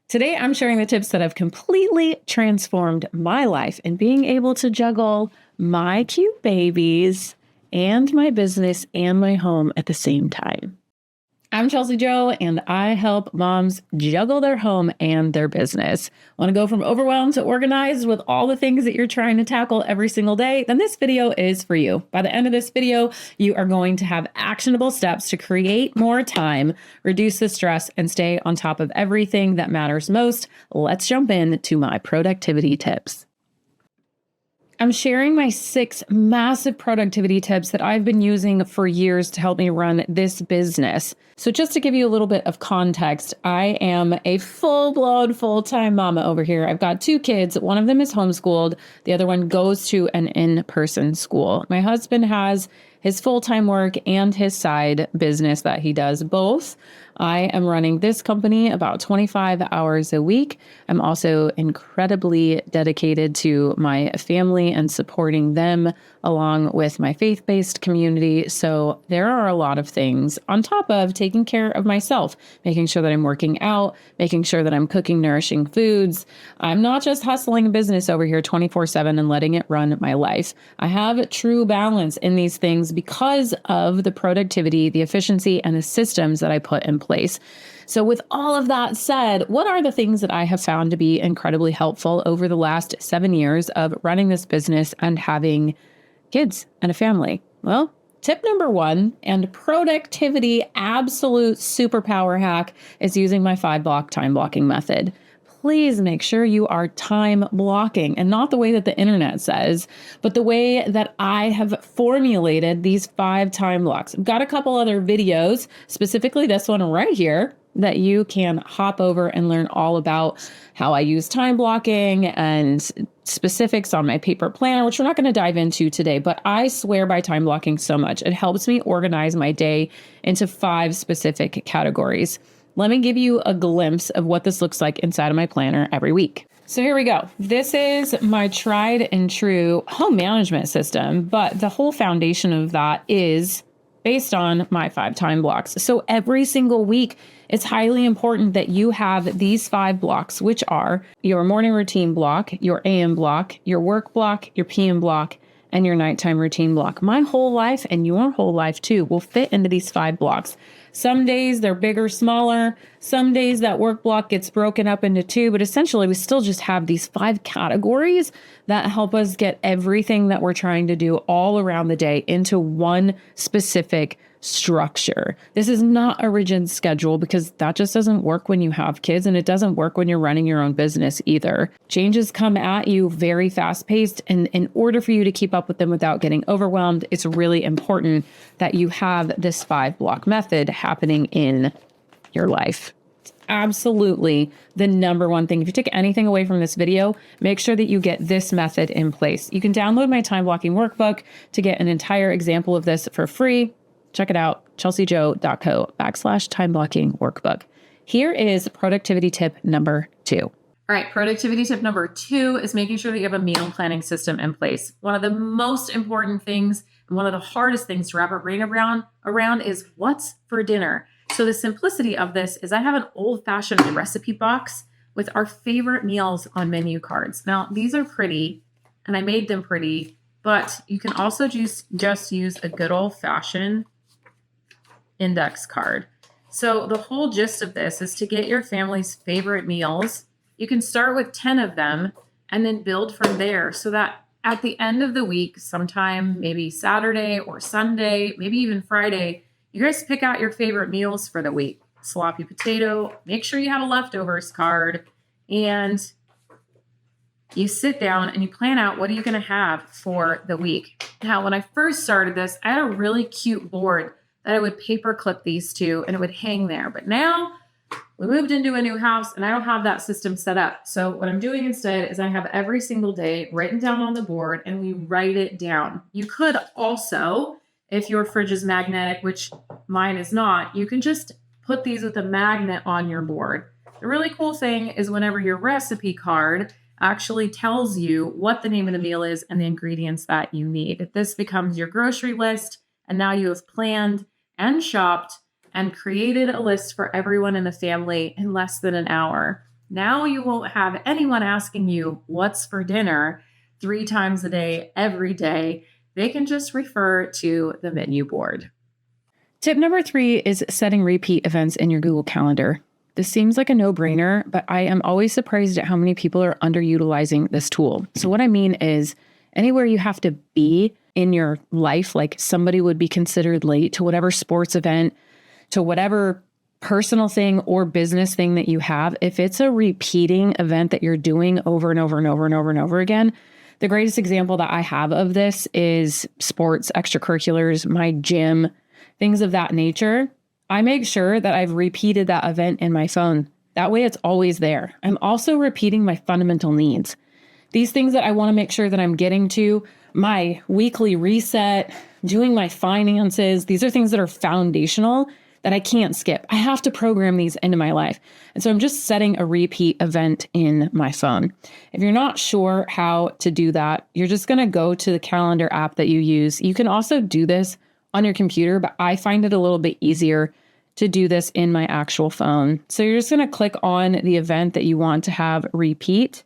Today, I'm sharing the tips that have completely transformed my life in being able to juggle my cute babies and my business and my home at the same time. I'm Chelsi Jo, and I help moms juggle their home and their business. Want to go from overwhelmed to organized with all the things that you're trying to tackle every single day? Then this video is for you. By the end of this video, you are going to have actionable steps to create more time, reduce the stress, and stay on top of everything that matters most. Let's jump into my productivity tips. I'm sharing my 6 massive productivity tips that I've been using for years to help me run this business. So just to give you a little bit of context, I am a full-blown, full-time mama over here. I've got 2 kids. One of them is homeschooled. The other one goes to an in-person school. My husband has his full-time work and his side business that he does both. I am running this company about 25 hours a week. I'm also incredibly dedicated to my family and supporting them along with my faith-based community. So there are a lot of things on top of taking care of myself, making sure that I'm working out, making sure that I'm cooking nourishing foods. I'm not just hustling a business over here 24/7 and letting it run my life. I have true balance in these things because of the productivity, the efficiency, and the systems that I put in place. So with all of that said, what are the things that I have found to be incredibly helpful over the last 7 years of running this business and having kids and a family? Well, tip number 1 and productivity absolute superpower hack is using my 5-block time blocking method. Please make sure you are time blocking, and not the way that the internet says, but the way that I have formulated these 5 time blocks. I've got a couple other videos, specifically this one right here, that you can hop over and learn all about how I use time blocking and specifics on my paper planner, which we're not going to dive into today, but I swear by time blocking so much. It helps me organize my day into 5 specific categories. Let me give you a glimpse of what this looks like inside of my planner every week. So here we go. This is my tried and true home management system, but the whole foundation of that is based on my 5 time blocks. So every single week, it's highly important that you have these 5 blocks, which are your morning routine block, your AM block, your work block, your PM block, and your nighttime routine block. My whole life and your whole life too will fit into these 5 blocks. Some days they're bigger, smaller. Some days that work block gets broken up into 2, but essentially we still just have these 5 categories that help us get everything that we're trying to do all around the day into one specific structure. This is not a rigid schedule because that just doesn't work when you have kids, and it doesn't work when you're running your own business either. Changes come at you very fast paced, and in order for you to keep up with them without getting overwhelmed, it's really important that you have this 5-block method happening in your life. It's absolutely the number one thing. If you take anything away from this video, make sure that you get this method in place. You can download my time blocking workbook to get an entire example of this for free. Check it out, chelsijo.co/time blocking workbook. Here is productivity tip number 2. All right, productivity tip number 2 is making sure that you have a meal planning system in place. One of the most important things and one of the hardest things to wrap our brain around is what's for dinner. So the simplicity of this is I have an old-fashioned recipe box with our favorite meals on menu cards. Now, these are pretty, and I made them pretty, but you can also just use a good old-fashioned index card. So the whole gist of this is to get your family's favorite meals. You can start with 10 of them and then build from there so that at the end of the week, sometime maybe Saturday or Sunday, maybe even Friday, you guys pick out your favorite meals for the week. Sloppy potato, make sure you have a leftovers card, and you sit down and you plan out what are you going to have for the week. Now, when I first started this, I had a really cute board that I would paper clip these to and it would hang there. But now we moved into a new house and I don't have that system set up. So what I'm doing instead is I have every single day written down on the board and we write it down. You could also, if your fridge is magnetic, which mine is not, you can just put these with a magnet on your board. The really cool thing is whenever your recipe card actually tells you what the name of the meal is and the ingredients that you need. This becomes your grocery list, and now you have planned and shopped and created a list for everyone in the family in less than an hour. Now you won't have anyone asking you what's for dinner 3 times a day, every day. They can just refer to the menu board. Tip number 3 is setting repeat events in your Google Calendar. This seems like a no-brainer, but I am always surprised at how many people are underutilizing this tool. So what I mean is anywhere you have to be in your life, like somebody would be considered late to whatever sports event, to whatever personal thing or business thing that you have, if it's a repeating event that you're doing over and over and over and over and over again, the greatest example that I have of this is sports, extracurriculars, my gym, things of that nature. I make sure that I've repeated that event in my phone. That way it's always there. I'm also repeating my fundamental needs. These things that I want to make sure that I'm getting to, my weekly reset, doing my finances, these are things that are foundational that I can't skip. I have to program these into my life. And so I'm just setting a repeat event in my phone. If you're not sure how to do that, you're just going to go to the calendar app that you use. You can also do this on your computer, but I find it a little bit easier to do this in my actual phone. So you're just going to click on the event that you want to have repeat,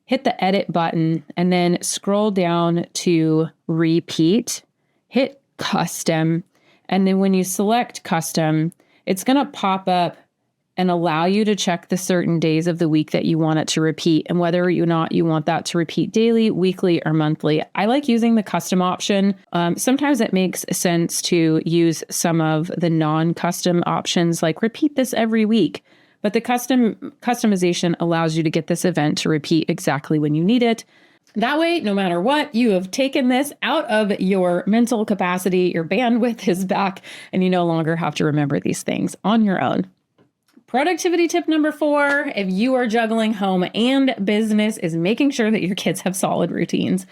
hit the edit button, and then scroll down to repeat, hit custom. And then when you select custom, it's going to pop up and allow you to check the certain days of the week that you want it to repeat and whether or not you want that to repeat daily, weekly, or monthly. I like using the custom option. Sometimes it makes sense to use some of the non-custom options like repeat this every week. But the customization allows you to get this event to repeat exactly when you need it. That way, no matter what, you have taken this out of your mental capacity, your bandwidth is back, and you no longer have to remember these things on your own. Productivity tip number 4, if you are juggling home and business, is making sure that your kids have solid routines.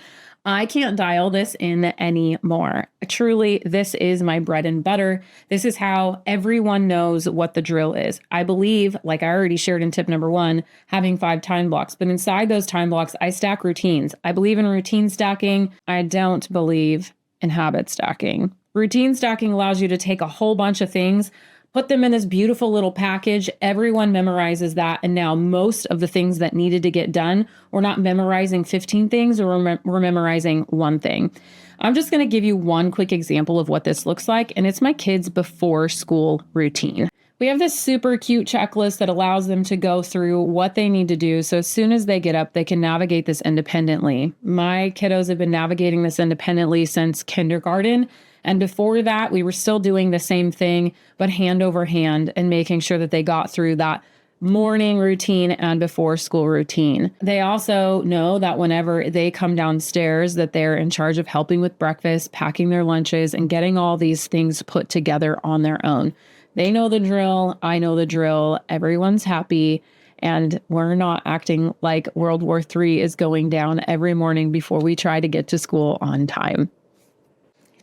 I can't dial this in anymore. Truly, this is my bread and butter. This is how everyone knows what the drill is. I believe, like I already shared in tip number 1, having 5 time blocks. But inside those time blocks, I stack routines. I believe in routine stacking. I don't believe in habit stacking. Routine stacking allows you to take a whole bunch of things, put them in this beautiful little package. Everyone memorizes that. And now most of the things that needed to get done, we're not memorizing 15 things, or we're memorizing one thing. I'm just going to give you one quick example of what this looks like. And it's my kids' before school routine. We have this super cute checklist that allows them to go through what they need to do. So as soon as they get up, they can navigate this independently. My kiddos have been navigating this independently since kindergarten. And before that, we were still doing the same thing, but hand over hand and making sure that they got through that morning routine and before school routine. They also know that whenever they come downstairs, that they're in charge of helping with breakfast, packing their lunches, and getting all these things put together on their own. They know the drill. I know the drill. Everyone's happy. And we're not acting like World War III is going down every morning before we try to get to school on time.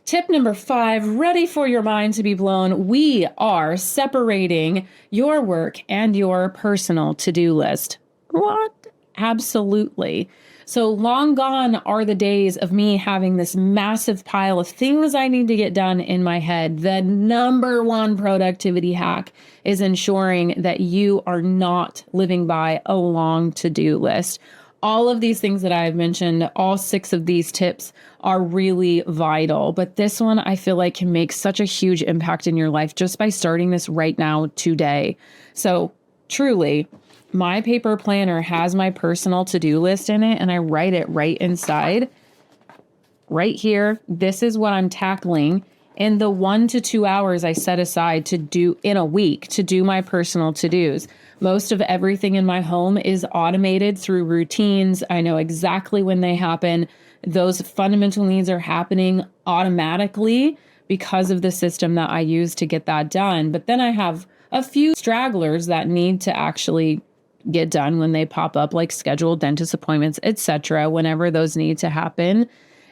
Tip number 5, ready for your mind to be blown. We are separating your work and your personal to-do list. What? Absolutely. So long gone are the days of me having this massive pile of things I need to get done in my head. The number 1 productivity hack is ensuring that you are not living by a long to-do list. All of these things that I've mentioned, all 6 of these tips are really vital. But this one I feel like can make such a huge impact in your life just by starting this right now today. So truly, my paper planner has my personal to-do list in it, and I write it right inside, right here. This is what I'm tackling in the 1 to 2 hours I set aside to do in a week to do my personal to-dos. Most of everything in my home is automated through routines. I know exactly when they happen. Those fundamental needs are happening automatically because of the system that I use to get that done. But then I have a few stragglers that need to actually get done when they pop up, like scheduled dentist appointments, etc., whenever those need to happen.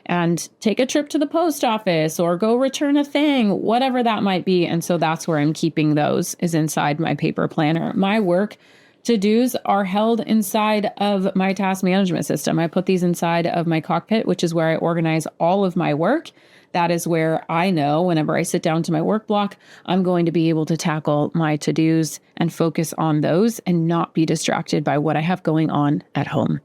And take a trip to the post office or go return a thing, whatever that might be. And so that's where I'm keeping those, is inside my paper planner. My work to-dos are held inside of my task management system. I put these inside of my cockpit, which is where I organize all of my work. that is where I know whenever I sit down to my work block, I'm going to be able to tackle my to-dos and focus on those and not be distracted by what I have going on at home.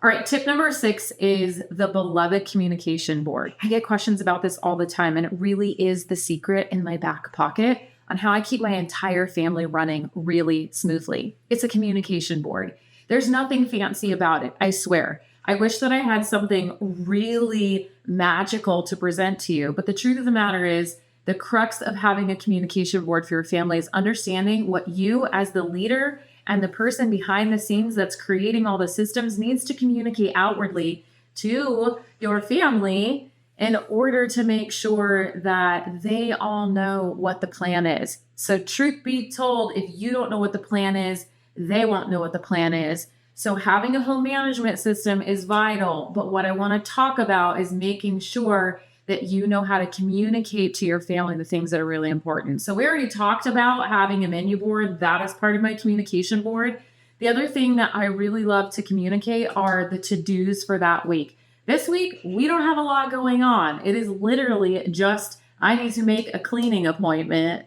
All right, tip number 6 is the beloved communication board. I get questions about this all the time, and it really is the secret in my back pocket on how I keep my entire family running really smoothly. It's a communication board. There's nothing fancy about it, I swear. I wish that I had something really magical to present to you, but the truth of the matter is the crux of having a communication board for your family is understanding what you as the leader and the person behind the scenes that's creating all the systems needs to communicate outwardly to your family in order to make sure that they all know what the plan is. So truth be told, if you don't know what the plan is, they won't know what the plan is. So having a home management system is vital. But what I want to talk about is making sure that you know how to communicate to your family the things that are really important. So we already talked about having a menu board. That is part of my communication board. The other thing that I really love to communicate are the to-dos for that week. This week, we don't have a lot going on. It is literally just, I need to make a cleaning appointment,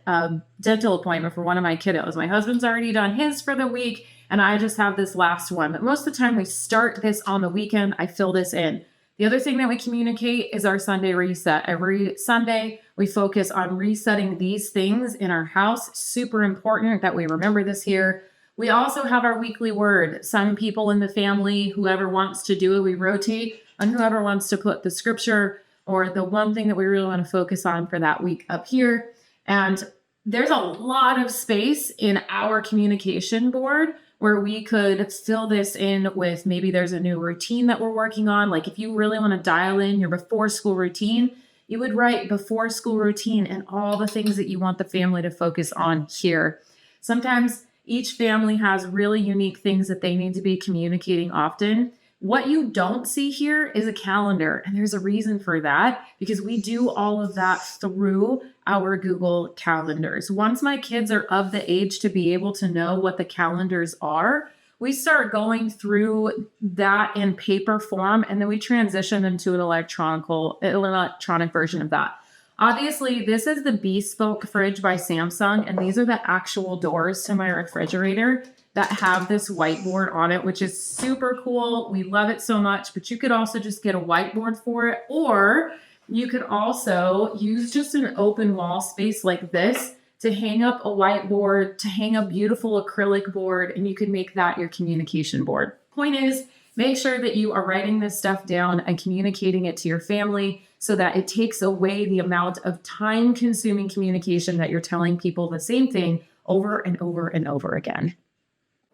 dental appointment for one of my kiddos. My husband's already done his for the week, and I just have this last one. But most of the time we start this on the weekend. I fill this in. The other thing that we communicate is our Sunday reset. Every Sunday, we focus on resetting these things in our house. Super important that we remember this here. We also have our weekly word. Some people in the family, whoever wants to do it, we rotate, and whoever wants to put the scripture or the one thing that we really want to focus on for that week up here. And there's a lot of space in our communication board where we could fill this in with maybe there's a new routine that we're working on. Like if you really want to dial in your before school routine, you would write before school routine and all the things that you want the family to focus on here. Sometimes each family has really unique things that they need to be communicating often. What you don't see here is a calendar, and there's a reason for that because we do all of that through our Google calendars. Once my kids are of the age to be able to know what the calendars are, we start going through that in paper form, and then we transition them to an electronic version of that. Obviously, this is the Bespoke fridge by Samsung, and these are the actual doors to my refrigerator that have this whiteboard on it, which is super cool. We love it so much, but you could also just get a whiteboard for it, or you could also use just an open wall space like this to hang up a whiteboard, to hang a beautiful acrylic board, and you could make that your communication board. Point is, make sure that you are writing this stuff down and communicating it to your family so that it takes away the amount of time-consuming communication that you're telling people the same thing over and over and over again.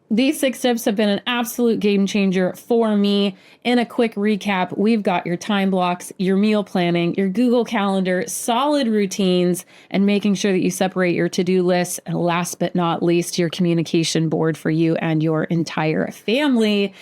These 6 tips have been an absolute game changer for me. In a quick recap, we've got your time blocks, your meal planning, your Google Calendar, solid routines, and making sure that you separate your to-do lists. And last but not least, your communication board for you and your entire family.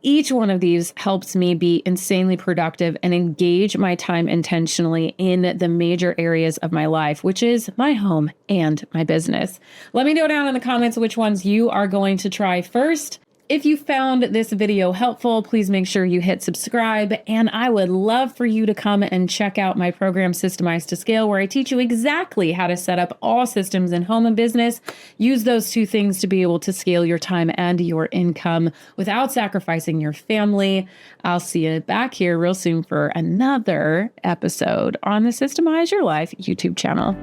Each one of these helps me be insanely productive and engage my time intentionally in the major areas of my life, which is my home and my business. Let me know down in the comments which ones you are going to try first. If you found this video helpful, please make sure you hit subscribe, and I would love for you to come and check out my program Systemize to Scale, where I teach you exactly how to set up all systems in home and business. Use those 2 things to be able to scale your time and your income without sacrificing your family. I'll see you back here real soon for another episode on the Systemize Your Life YouTube channel.